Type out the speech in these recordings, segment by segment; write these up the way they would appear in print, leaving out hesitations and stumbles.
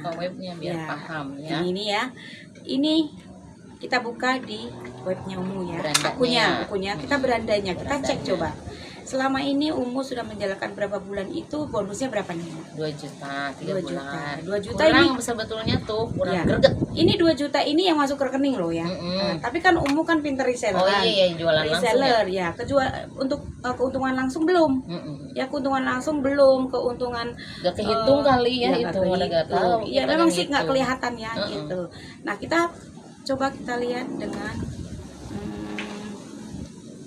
Buka webnya biar Ya, paham ya. ini ya. Ini kita buka di webnya Umu ya. Berandanya. Akunya kita berandanya. Kita cek Berandanya. coba. Selama ini Umu sudah menjalankan berapa bulan itu bonusnya berapa nih? 2 juta 3 2 bulan. 2 juta kurang ini sebetulnya tuh, kurang ya. greget. Ini 2 juta ini yang masuk ke rekening loh ya. Nah, tapi kan Umu kan pinter reseller. Oh iya, jualan langsung ya. Reseller ya. Untuk keuntungan langsung belum. Ya keuntungan langsung belum, keuntungan Gak kehitung kali ya, itu udah gak tahu. Iya kita memang yang sih nggak hitung. kelihatan ya gitu. Nah kita coba kita lihat dengan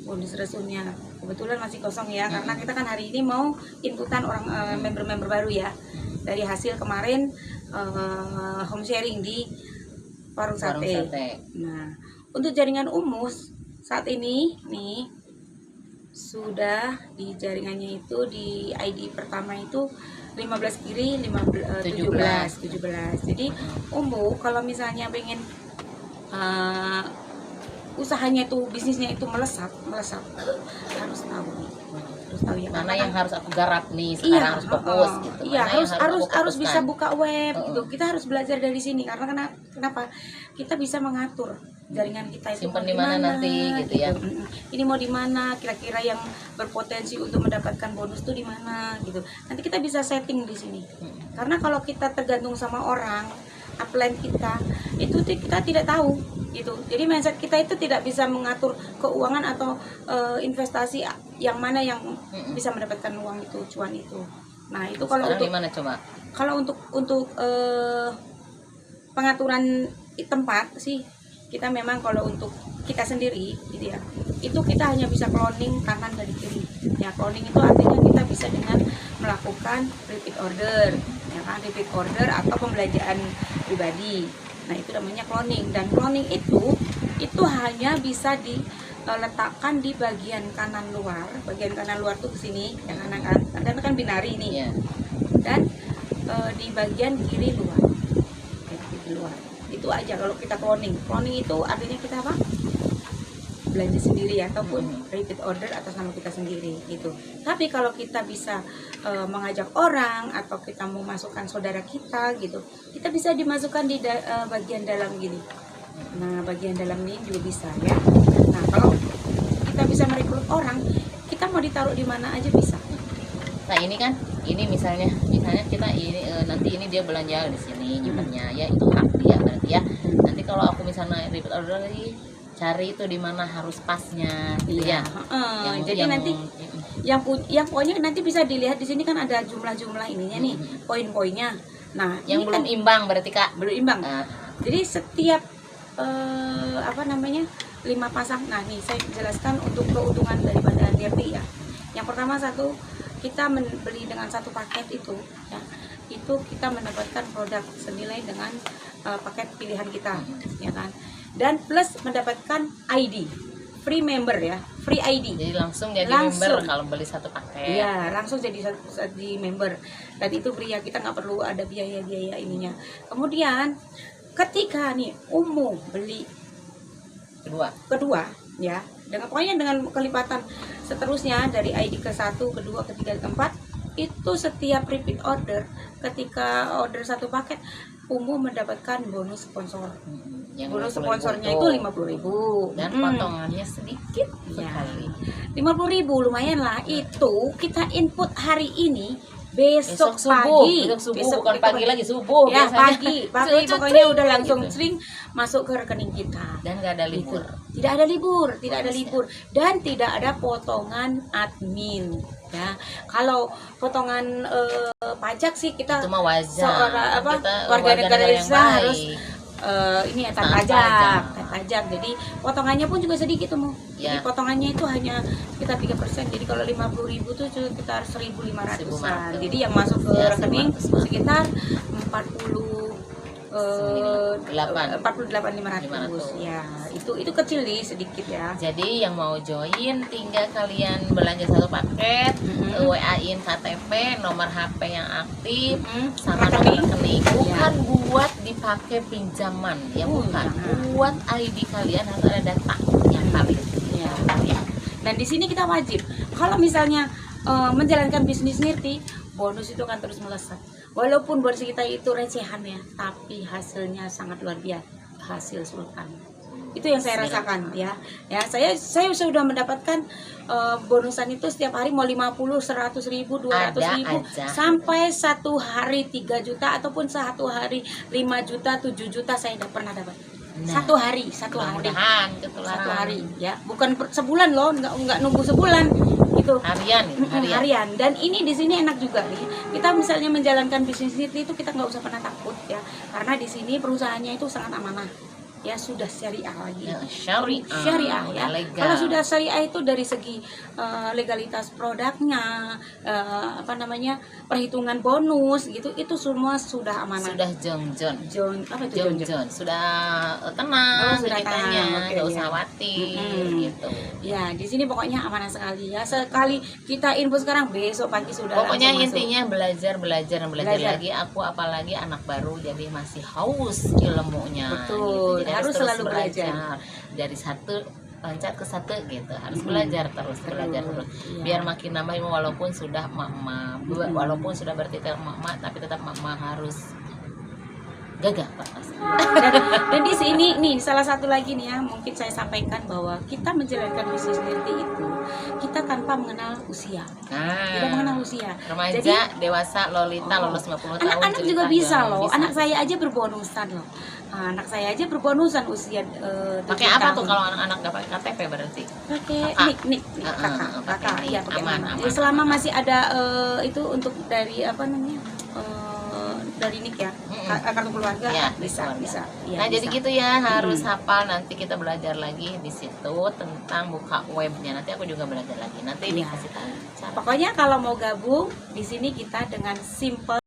bonus resunya. Kebetulan masih kosong ya, karena kita kan hari ini mau inputan orang member-member baru ya dari hasil kemarin home sharing di Warung Sate. Nah untuk jaringan Umus saat ini nih sudah di jaringannya itu di ID pertama itu 15 kiri 17. Jadi Umu kalau misalnya pengen usahanya itu bisnisnya itu melesat harus tahu ya mana yang harus aku garap nih sekarang, harus fokus gitu. Iya, Mana harus bisa buka web gitu. Uh-uh. Kita harus belajar dari sini karena kenapa kita bisa mengatur jaringan kita itu simpan di mana nanti gitu ya. Ini mau di mana, kira-kira yang berpotensi untuk mendapatkan bonus tuh di mana gitu. Nanti kita bisa setting di sini. Karena kalau kita tergantung sama orang, upline kita itu kita tidak tahu gitu. Jadi mindset kita itu tidak bisa mengatur keuangan atau investasi yang mana yang bisa mendapatkan uang itu, cuan itu. Nah, itu kalau sekarang untuk gimana coba? Kalau untuk pengaturan tempat sih kita memang kalau untuk kita sendiri gitu ya. Itu kita hanya bisa cloning kanan dan kiri. Ya, cloning itu artinya kita bisa dengan melakukan repeat order, ya kan, repeat order atau pembelanjaan pribadi. Nah, itu namanya cloning, dan cloning itu hanya bisa diletakkan di bagian kanan luar. Bagian kanan luar tuh ke sini, yang kanan kan binari nih. Yeah. Dan di bagian kiri luar. Kiri luar. Itu aja kalau kita cloning. Cloning itu artinya kita apa? Belanja sendiri ataupun repeat order atas nama kita sendiri gitu. Tapi kalau kita bisa mengajak orang atau kita mau masukkan saudara kita gitu, kita bisa dimasukkan di bagian dalam gini. Nah, bagian dalam ini juga bisa ya. Nah, kalau kita bisa merekrut orang, kita mau ditaruh di mana aja bisa. Nah ini kan, ini misalnya kita ini nanti ini dia belanja di sini jumlahnya ya, itu hak dia berarti ya. Nanti kalau aku misalnya repeat order lagi, cari itu di mana harus pasnya gitu ya. Jadi nanti yang pokoknya nanti bisa dilihat di sini kan ada jumlah ininya nih, poin-poinnya. Nah, yang belum imbang berarti Kak. Belum imbang. Jadi setiap 5 pasang. Nah, nih saya jelaskan untuk keuntungan daripada DRT ya. Yang pertama kita membeli dengan satu paket itu ya. Itu kita mendapatkan produk senilai dengan paket pilihan kita ya kan. Dan plus mendapatkan ID, free member ya, free ID. Jadi langsung jadi member kalau beli satu paket. Iya, langsung jadi member. Dan itu free ya, kita nggak perlu ada biaya ininya. Kemudian ketika nih Umu beli kedua ya, pokoknya dengan kelipatan seterusnya dari ID ke 1, kedua, ketiga, keempat, itu setiap repeat order ketika order satu paket Umu mendapatkan bonus sponsor. Bonus sponsornya itu 50.000 dan potongannya sedikit sekali. 50.000 lumayan lah. Itu kita input hari ini, besok pagi, bukan pagi lagi, subuh ya, biasanya. pagi pokoknya udah langsung sering masuk ke rekening kita. Dan nggak ada libur. Tidak ada libur dan tidak ada potongan admin ya. Kalau potongan pajak sih kita itu mah wajar. Warga negara Indonesia harus ini ya pajak. Jadi potongannya pun juga sedikit tuh. Jadi potongannya itu hanya sekitar 3%. Jadi kalau 50.000 tuh sekitar 1.500-an. Jadi yang masuk ke rekening sekitar 48.500 ya. Itu kecil nih, sedikit ya. Jadi yang mau join tinggal kalian belanja satu paket, WA-in KTP, nomor HP yang aktif, sama nomor rekening. Bukan buat dipakai pinjaman ya, bukan. Buat ID kalian harus ada data yang valid. Ya. Dan di sini kita wajib kalau misalnya menjalankan bisnis Nirti, bonus itu akan terus melesat. Walaupun buat kita itu recehan ya, tapi hasilnya sangat luar biasa, hasil sultan. Itu yang saya rasakan ya. Ya, saya sudah mendapatkan bonusan itu setiap hari mau 50, 100 ribu, 200 ribu, sampai satu hari 3 juta ataupun satu hari 5 juta, 7 juta saya pernah dapat. Satu hari satu hari ya, bukan sebulan loh, nggak nunggu sebulan itu, harian. Dan ini di sini enak juga nih, kita misalnya menjalankan bisnis itu kita nggak usah pernah takut ya, karena di sini perusahaannya itu sangat amanah ya, sudah syariah lagi ya, syariah ya. Kalau sudah syariah itu dari segi legalitas produknya, perhitungan bonus gitu, itu semua sudah amanah, sudah sudah tenang, sudah tenang, nggak usah khawatir gitu ya. Di sini pokoknya amanah sekali ya, sekali kita info sekarang besok pagi sudah pokoknya intinya belajar lagi. Aku apalagi anak baru jadi masih haus ilmunya. Betul, gitu. harus selalu belajar dari satu loncat ke satu gitu, harus belajar terus. Iya. Biar makin nambah ilmu, walaupun sudah mama, walaupun sudah bertitel mama, tapi tetap mama harus gagah Pak. Dan di sini nih salah satu lagi nih ya, mungkin saya sampaikan bahwa kita menjalankan bisnis seperti itu kita tanpa mengenal usia. Tidak mengenal usia. Remaja, jadi, dewasa, lolita, lolos 50 tahun. Anak-anak juga bisa loh. Anak saya aja berbonusan loh. Anak saya aja berbonusan usia pakai apa tuh kalau anak-anak nggak pakai KTP berarti? Pakai nik kakak. Iya, pakai aman. Jadi selama masih ada itu untuk dari apa namanya? Dari nik ya, kartu keluarga ya, bisa. Ya, nah bisa. Jadi gitu ya, harus hafal. Nanti kita belajar lagi di situ tentang buka webnya. Nanti aku juga belajar lagi. Nanti dikasih tahu. Pokoknya kalau mau gabung di sini kita dengan simple.